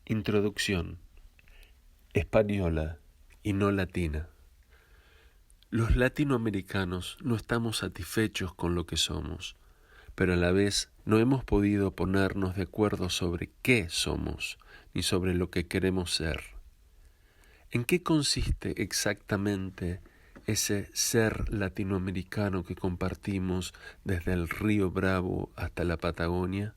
Introducción. Española y no latina. Los latinoamericanos no estamos satisfechos con lo que somos, pero a la vez no hemos podido ponernos de acuerdo sobre qué somos, ni sobre lo que queremos ser. ¿En qué consiste exactamente ese ser latinoamericano que compartimos desde el Río Bravo hasta la Patagonia?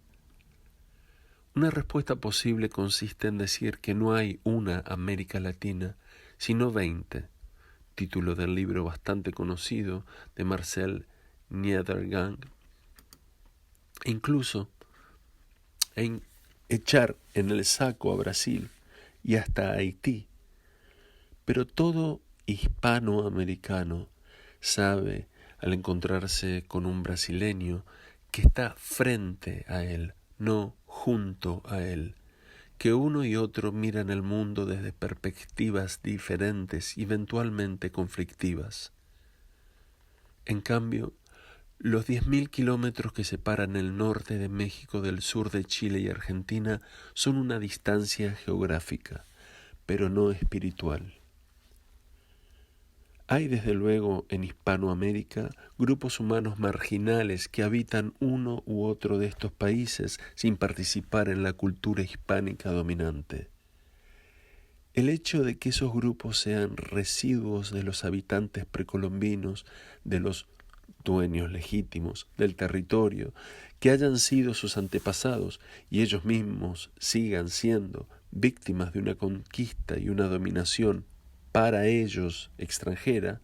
Una respuesta posible consiste en decir que no hay una América Latina, sino 20, título del libro bastante conocido de Marcel Niedergang, e incluso echar en el saco a Brasil y hasta a Haití. Pero todo hispanoamericano sabe, al encontrarse con un brasileño, que está frente a él, no junto a él, que uno y otro miran el mundo desde perspectivas diferentes y eventualmente conflictivas. En cambio, los 10.000 kilómetros que separan el norte de México del sur de Chile y Argentina son una distancia geográfica, pero no espiritual. Hay desde luego en Hispanoamérica grupos humanos marginales que habitan uno u otro de estos países sin participar en la cultura hispánica dominante. El hecho de que esos grupos sean residuos de los habitantes precolombinos, de los dueños legítimos del territorio, que hayan sido sus antepasados y ellos mismos sigan siendo víctimas de una conquista y una dominación para ellos extranjera,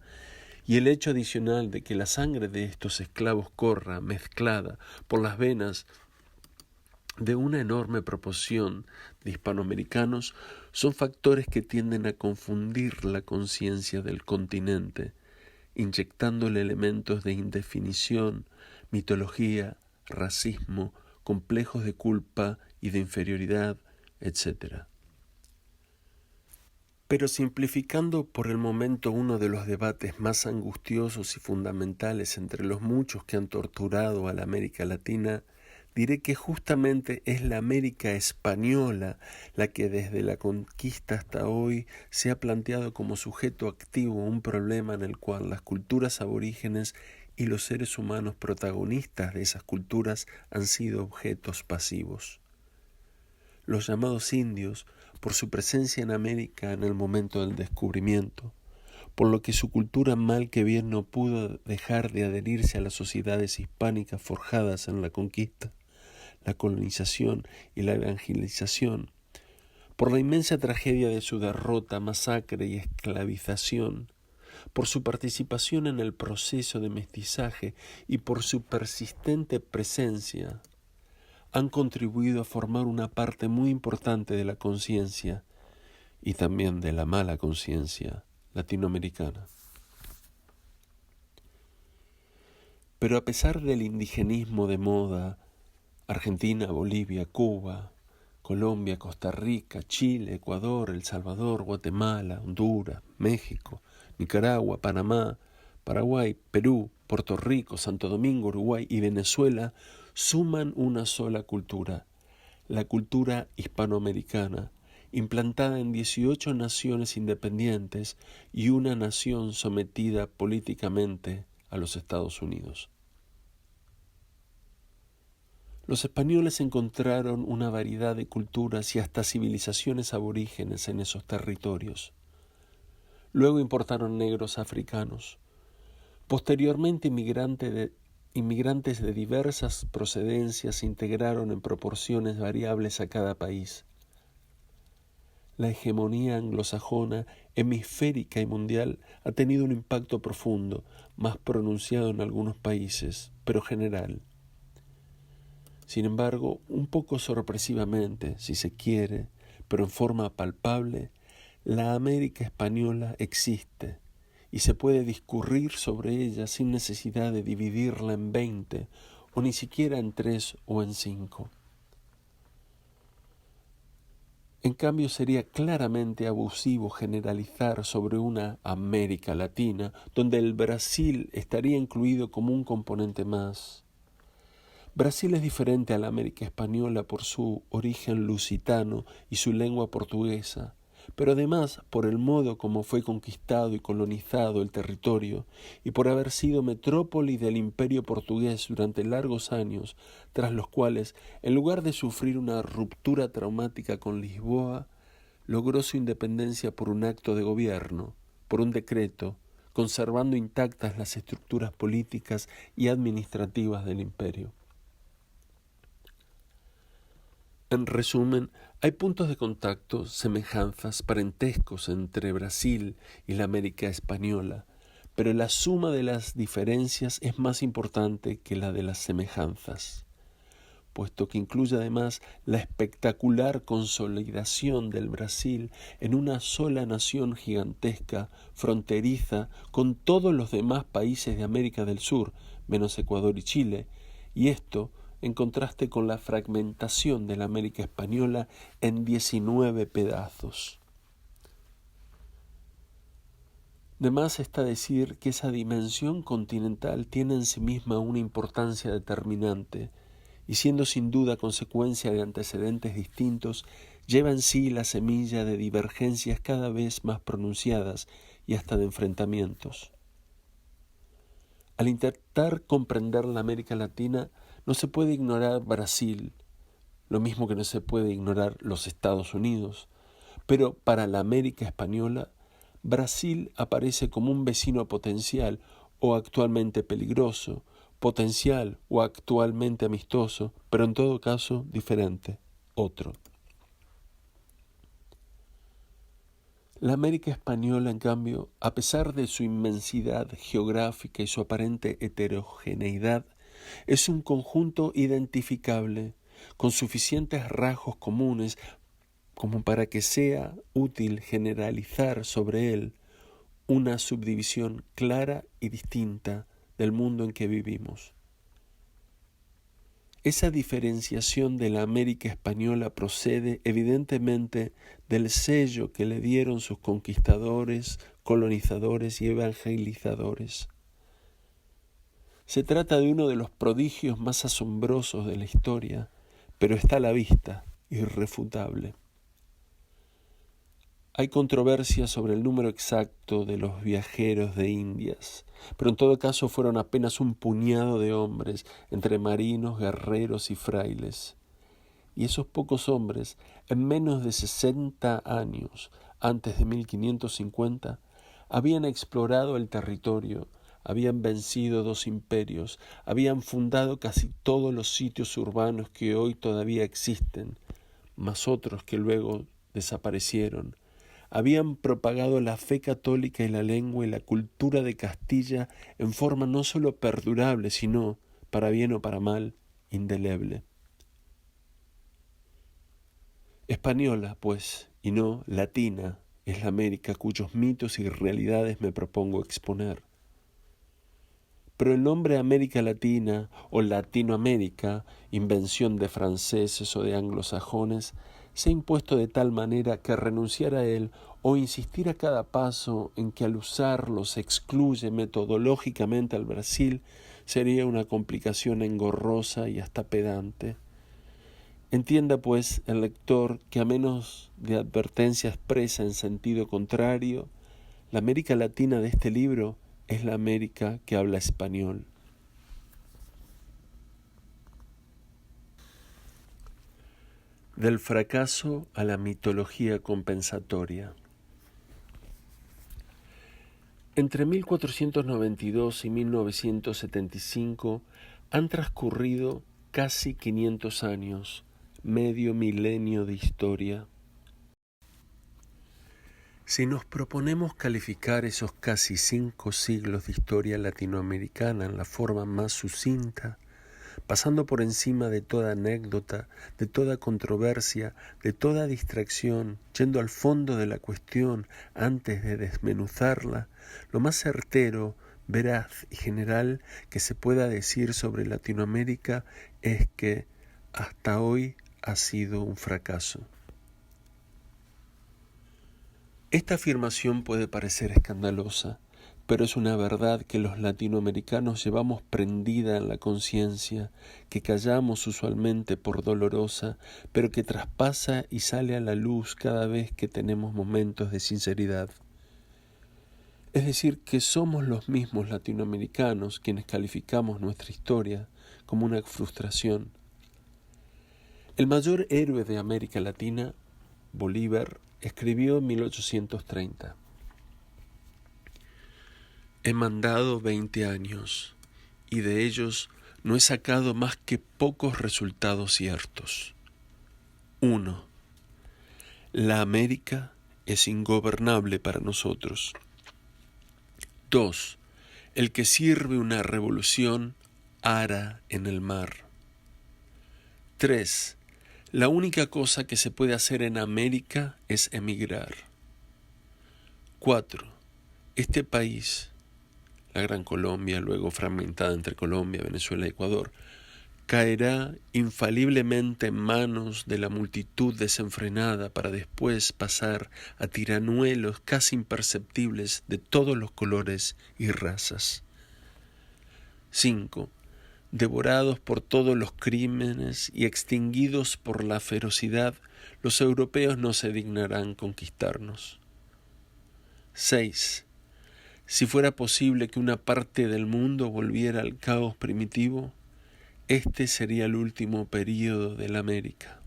y el hecho adicional de que la sangre de estos esclavos corra mezclada por las venas de una enorme proporción de hispanoamericanos son factores que tienden a confundir la conciencia del continente, inyectándole elementos de indefinición, mitología, racismo, complejos de culpa y de inferioridad, etc. Pero simplificando por el momento uno de los debates más angustiosos y fundamentales entre los muchos que han torturado a la América Latina, diré que justamente es la América española la que desde la conquista hasta hoy se ha planteado como sujeto activo un problema en el cual las culturas aborígenes y los seres humanos protagonistas de esas culturas han sido objetos pasivos. Los llamados indios, por su presencia en América en el momento del descubrimiento, por lo que su cultura mal que bien no pudo dejar de adherirse a las sociedades hispánicas forjadas en la conquista, la colonización y la evangelización, por la inmensa tragedia de su derrota, masacre y esclavización, por su participación en el proceso de mestizaje y por su persistente presencia, han contribuido a formar una parte muy importante de la conciencia y también de la mala conciencia latinoamericana. Pero a pesar del indigenismo de moda, Argentina, Bolivia, Cuba, Colombia, Costa Rica, Chile, Ecuador, El Salvador, Guatemala, Honduras, México, Nicaragua, Panamá, Paraguay, Perú, Puerto Rico, Santo Domingo, Uruguay y Venezuela suman una sola cultura, la cultura hispanoamericana, implantada en 18 naciones independientes y una nación sometida políticamente a los Estados Unidos. Los españoles encontraron una variedad de culturas y hasta civilizaciones aborígenes en esos territorios. Luego importaron negros africanos. Posteriormente inmigrantes de diversas procedencias se integraron en proporciones variables a cada país. La hegemonía anglosajona, hemisférica y mundial ha tenido un impacto profundo, más pronunciado en algunos países, pero general. Sin embargo, un poco sorpresivamente, si se quiere, pero en forma palpable, la América española existe y se puede discurrir sobre ella sin necesidad de dividirla en 20 o ni siquiera en 3 o en 5. En cambio, sería claramente abusivo generalizar sobre una América Latina donde el Brasil estaría incluido como un componente más. Brasil es diferente a la América española por su origen lusitano y su lengua portuguesa, pero además por el modo como fue conquistado y colonizado el territorio y por haber sido metrópoli del imperio portugués durante largos años, tras los cuales, en lugar de sufrir una ruptura traumática con Lisboa, logró su independencia por un acto de gobierno, por un decreto, conservando intactas las estructuras políticas y administrativas del imperio. En resumen, hay puntos de contacto, semejanzas, parentescos entre Brasil y la América española, pero la suma de las diferencias es más importante que la de las semejanzas, puesto que incluye además la espectacular consolidación del Brasil en una sola nación gigantesca, fronteriza con todos los demás países de América del Sur, menos Ecuador y Chile, y esto en contraste con la fragmentación de la América española en 19 pedazos. De más está decir que esa dimensión continental tiene en sí misma una importancia determinante, y siendo sin duda consecuencia de antecedentes distintos, lleva en sí la semilla de divergencias cada vez más pronunciadas y hasta de enfrentamientos. Al intentar comprender la América Latina, no se puede ignorar Brasil, lo mismo que no se puede ignorar los Estados Unidos, pero para la América española, Brasil aparece como un vecino potencial o actualmente peligroso, potencial o actualmente amistoso, pero en todo caso diferente, otro. La América española, en cambio, a pesar de su inmensidad geográfica y su aparente heterogeneidad, es un conjunto identificable, con suficientes rasgos comunes como para que sea útil generalizar sobre él una subdivisión clara y distinta del mundo en que vivimos. Esa diferenciación de la América española procede evidentemente del sello que le dieron sus conquistadores, colonizadores y evangelizadores. Se trata de uno de los prodigios más asombrosos de la historia, pero está a la vista, irrefutable. Hay controversia sobre el número exacto de los viajeros de Indias, pero en todo caso fueron apenas un puñado de hombres, entre marinos, guerreros y frailes. Y esos pocos hombres, en menos de 60 años, antes de 1550, habían explorado el territorio, habían vencido 2 imperios, habían fundado casi todos los sitios urbanos que hoy todavía existen, más otros que luego desaparecieron. Habían propagado la fe católica y la lengua y la cultura de Castilla en forma no sólo perdurable, sino, para bien o para mal, indeleble. Española, pues, y no latina, es la América cuyos mitos y realidades me propongo exponer. Pero el nombre América Latina o Latinoamérica, invención de franceses o de anglosajones, se ha impuesto de tal manera que renunciar a él o insistir a cada paso en que al usarlo se excluye metodológicamente al Brasil sería una complicación engorrosa y hasta pedante. Entienda, pues, el lector que a menos de advertencia expresa en sentido contrario, la América Latina de este libro es la América que habla español. Del fracaso a la mitología compensatoria. Entre 1492 y 1975 han transcurrido casi 500 años, medio milenio de historia. Si nos proponemos calificar esos casi 5 siglos de historia latinoamericana en la forma más sucinta, pasando por encima de toda anécdota, de toda controversia, de toda distracción, yendo al fondo de la cuestión antes de desmenuzarla, lo más certero, veraz y general que se pueda decir sobre Latinoamérica es que hasta hoy ha sido un fracaso. Esta afirmación puede parecer escandalosa, pero es una verdad que los latinoamericanos llevamos prendida en la conciencia, que callamos usualmente por dolorosa, pero que traspasa y sale a la luz cada vez que tenemos momentos de sinceridad. Es decir, que somos los mismos latinoamericanos quienes calificamos nuestra historia como una frustración. El mayor héroe de América Latina, Bolívar, escribió en 1830: He mandado 20 años, y de ellos no he sacado más que pocos resultados ciertos. 1. La América es ingobernable para nosotros. 2. El que sirve una revolución ara en el mar. 3. La única cosa que se puede hacer en América es emigrar. 4. Este país, la Gran Colombia, luego fragmentada entre Colombia, Venezuela y Ecuador, caerá infaliblemente en manos de la multitud desenfrenada para después pasar a tiranuelos casi imperceptibles de todos los colores y razas. 5. Devorados por todos los crímenes y extinguidos por la ferocidad, los europeos no se dignarán conquistarnos. 6. Si fuera posible que una parte del mundo volviera al caos primitivo, este sería el último período de la América.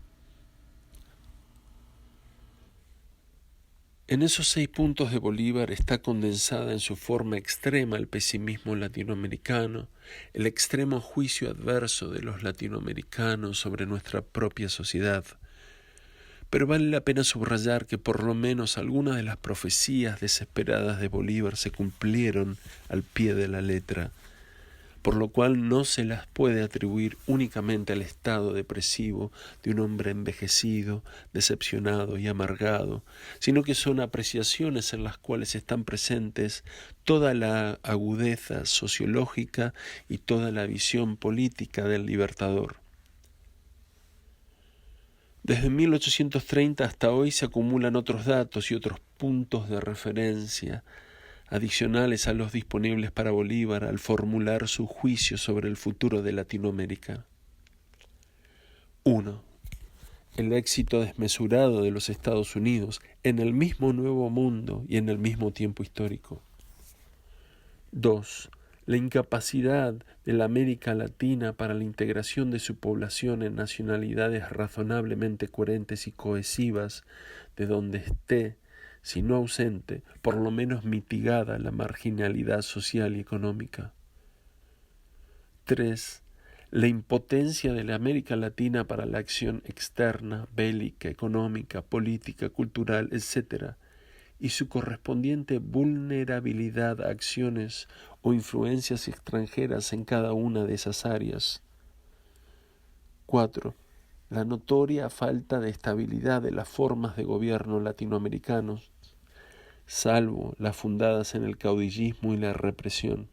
En esos 6 puntos de Bolívar está condensada en su forma extrema el pesimismo latinoamericano, el extremo juicio adverso de los latinoamericanos sobre nuestra propia sociedad. Pero vale la pena subrayar que por lo menos algunas de las profecías desesperadas de Bolívar se cumplieron al pie de la letra, por lo cual no se las puede atribuir únicamente al estado depresivo de un hombre envejecido, decepcionado y amargado, sino que son apreciaciones en las cuales están presentes toda la agudeza sociológica y toda la visión política del libertador. Desde 1830 hasta hoy se acumulan otros datos y otros puntos de referencia adicionales a los disponibles para Bolívar al formular su juicio sobre el futuro de Latinoamérica. 1. El éxito desmesurado de los Estados Unidos en el mismo Nuevo Mundo y en el mismo tiempo histórico. 2. La incapacidad de la América Latina para la integración de su población en nacionalidades razonablemente coherentes y cohesivas, de donde esté, si no ausente, por lo menos mitigada la marginalidad social y económica. 3. La impotencia de la América Latina para la acción externa, bélica, económica, política, cultural, etc., y su correspondiente vulnerabilidad a acciones o influencias extranjeras en cada una de esas áreas. 4. La notoria falta de estabilidad de las formas de gobierno latinoamericanos, salvo las fundadas en el caudillismo y la represión.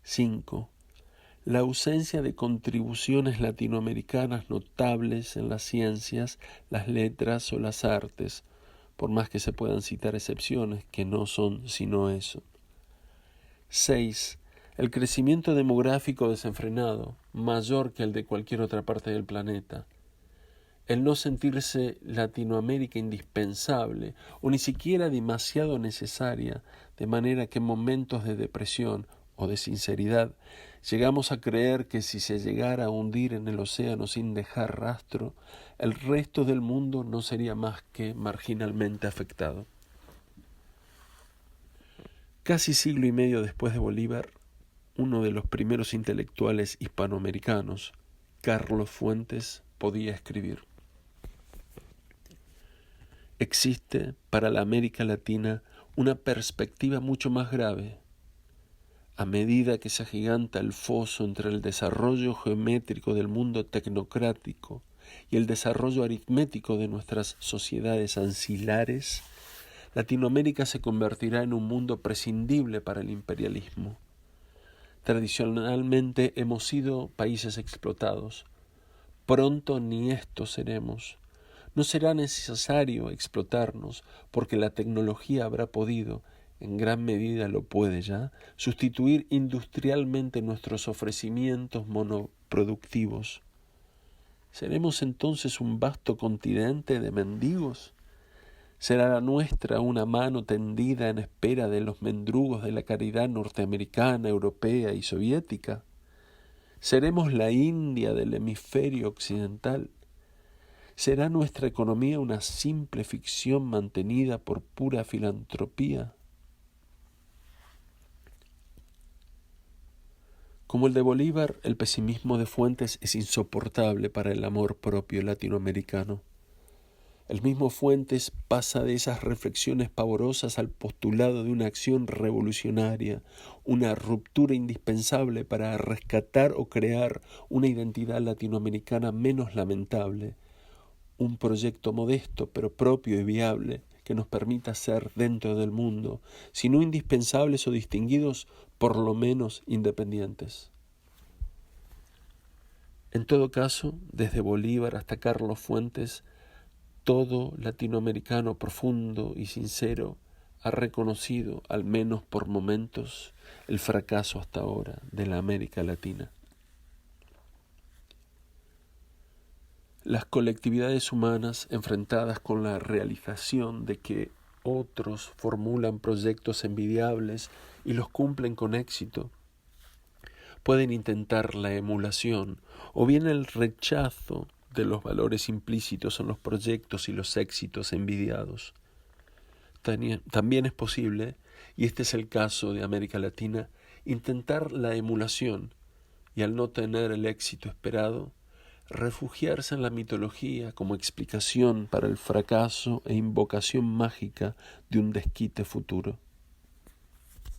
5. La ausencia de contribuciones latinoamericanas notables en las ciencias, las letras o las artes, por más que se puedan citar excepciones que no son sino eso. 6. El crecimiento demográfico desenfrenado, mayor que el de cualquier otra parte del planeta. El no sentirse Latinoamérica indispensable o ni siquiera demasiado necesaria, de manera que en momentos de depresión o de sinceridad llegamos a creer que si se llegara a hundir en el océano sin dejar rastro, el resto del mundo no sería más que marginalmente afectado. Casi siglo y medio después de Bolívar, uno de los primeros intelectuales hispanoamericanos, Carlos Fuentes, podía escribir: existe para la América Latina una perspectiva mucho más grave. A medida que se agiganta el foso entre el desarrollo geométrico del mundo tecnocrático y el desarrollo aritmético de nuestras sociedades ancilares, Latinoamérica se convertirá en un mundo prescindible para el imperialismo. Tradicionalmente hemos sido países explotados. Pronto ni esto seremos. No será necesario explotarnos porque la tecnología habrá podido, en gran medida lo puede ya, sustituir industrialmente nuestros ofrecimientos monoproductivos. ¿Seremos entonces un vasto continente de mendigos? ¿Será la nuestra una mano tendida en espera de los mendrugos de la caridad norteamericana, europea y soviética? ¿Seremos la India del hemisferio occidental? ¿Será nuestra economía una simple ficción mantenida por pura filantropía? Como el de Bolívar, el pesimismo de Fuentes es insoportable para el amor propio latinoamericano. El mismo Fuentes pasa de esas reflexiones pavorosas al postulado de una acción revolucionaria, una ruptura indispensable para rescatar o crear una identidad latinoamericana menos lamentable, un proyecto modesto pero propio y viable que nos permita ser dentro del mundo, si no indispensables o distinguidos, por lo menos independientes. En todo caso, desde Bolívar hasta Carlos Fuentes, todo latinoamericano profundo y sincero ha reconocido, al menos por momentos, el fracaso hasta ahora de la América Latina. Las colectividades humanas, enfrentadas con la realización de que otros formulan proyectos envidiables y los cumplen con éxito, pueden intentar la emulación o bien el rechazo de los valores implícitos en los proyectos y los éxitos envidiados. También es posible, y este es el caso de América Latina, intentar la emulación y al no tener el éxito esperado, refugiarse en la mitología como explicación para el fracaso e invocación mágica de un desquite futuro.